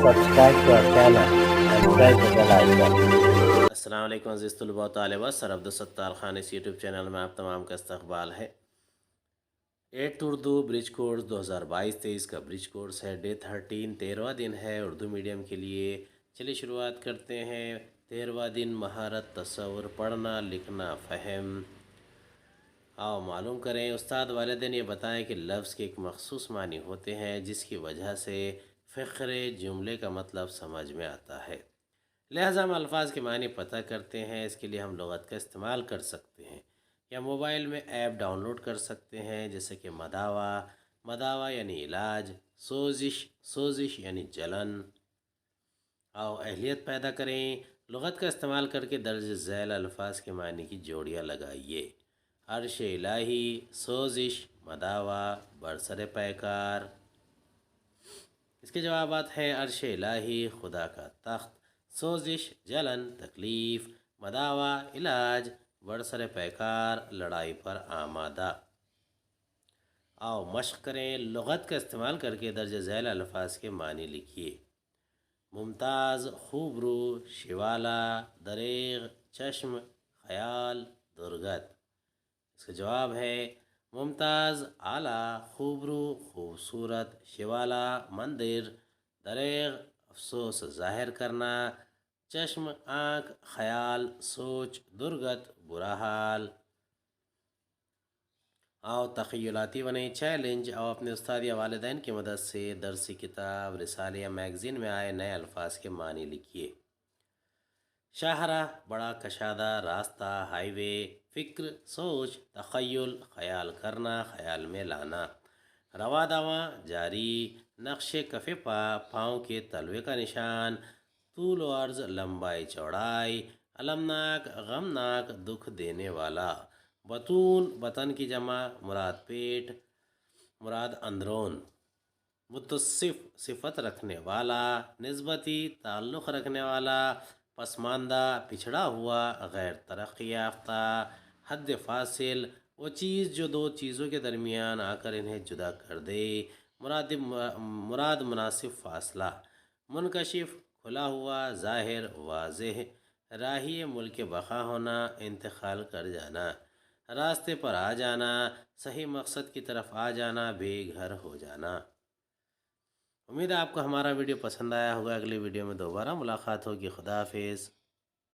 subscribe to our channel and press the bell icon. السلام علیکم عزیز طلباء و طالبات، سر عبدالستار خان اس یوٹیوب چینل میں آپ تمام کا استقبال ہے۔ 8 اردو برج کورس 2022-23 کا برج کورس ہے۔ ڈے 13 13واں دن ہے اردو میڈیم کے لیے۔ چلیے شروعات کرتے ہیں۔ 13واں دن مہارت تصور، پڑھنا لکھنا فہم۔ آؤ معلوم کریں۔ استاد والدین یہ بتائیں کہ لفظ کے ایک مخصوص معنی ہوتے ہیں جس کی وجہ سے فقرے جملے کا مطلب سمجھ میں آتا ہے، لہٰذا ہم الفاظ کے معنی پتہ کرتے ہیں۔ اس کے لیے ہم لغت کا استعمال کر سکتے ہیں یا موبائل میں ایپ ڈاؤن لوڈ کر سکتے ہیں، جیسے کہ مداوا، مداوا یعنی علاج، سوزش، سوزش یعنی جلن۔ آؤ اہلیت پیدا کریں۔ لغت کا استعمال کر کے درج ذیل الفاظ کے معنی کی جوڑیاں لگائیے۔ عرش الہی، سوزش، مداوا، برسر پیکار۔ اس کے جوابات ہیں: عرش الہی خدا کا تخت، سوزش جلن تکلیف، مداوا علاج، برسر پیکار لڑائی پر آمادہ۔ آؤ مشق کریں۔ لغت کا استعمال کر کے درج ذیل الفاظ کے معنی لکھیے۔ ممتاز، خوبرو، شوالا، دریغ، چشم، خیال، درگت۔ اس کا جواب ہے: ممتاز اعلیٰ، خوبرو خوبصورت، شوالا مندر، دریغ افسوس ظاہر کرنا، چشم آنکھ، خیال سوچ، درگت برا حال۔ آؤ تخیلاتی بنیں۔ چیلنج: آؤ اپنے استاد یا والدین کی مدد سے درسی کتاب، رسالے یا میگزین میں آئے نئے الفاظ کے معنی لکھیے۔ شاہراہ بڑا کشادہ راستہ، ہائی وے، فکر سوچ، تخیل خیال کرنا، خیال میں لانا، روا دواں جاری، نقش کف پا پاؤں کے تلوے کا نشان، طول و عرض لمبائی چوڑائی، المناک غمناک دکھ دینے والا، بطون بطن کی جمع مراد پیٹ، مراد اندرون، متصف صفت رکھنے والا، نسبتی تعلق رکھنے والا، پسماندہ پچھڑا ہوا، غیر ترقی یافتہ، حد فاصل وہ چیز جو دو چیزوں کے درمیان آ کر انہیں جدا کر دے، مراد مناسب فاصلہ، منکشف کھلا ہوا، ظاہر واضح، راہی ملک بقا ہونا، انتقال کر جانا، راستے پر آ جانا، صحیح مقصد کی طرف آ جانا، بے گھر ہو جانا۔ امید ہے آپ کو ہمارا ویڈیو پسند آیا ہوگا۔ اگلی ویڈیو میں دوبارہ ملاقات ہوگی۔ خدا حافظ۔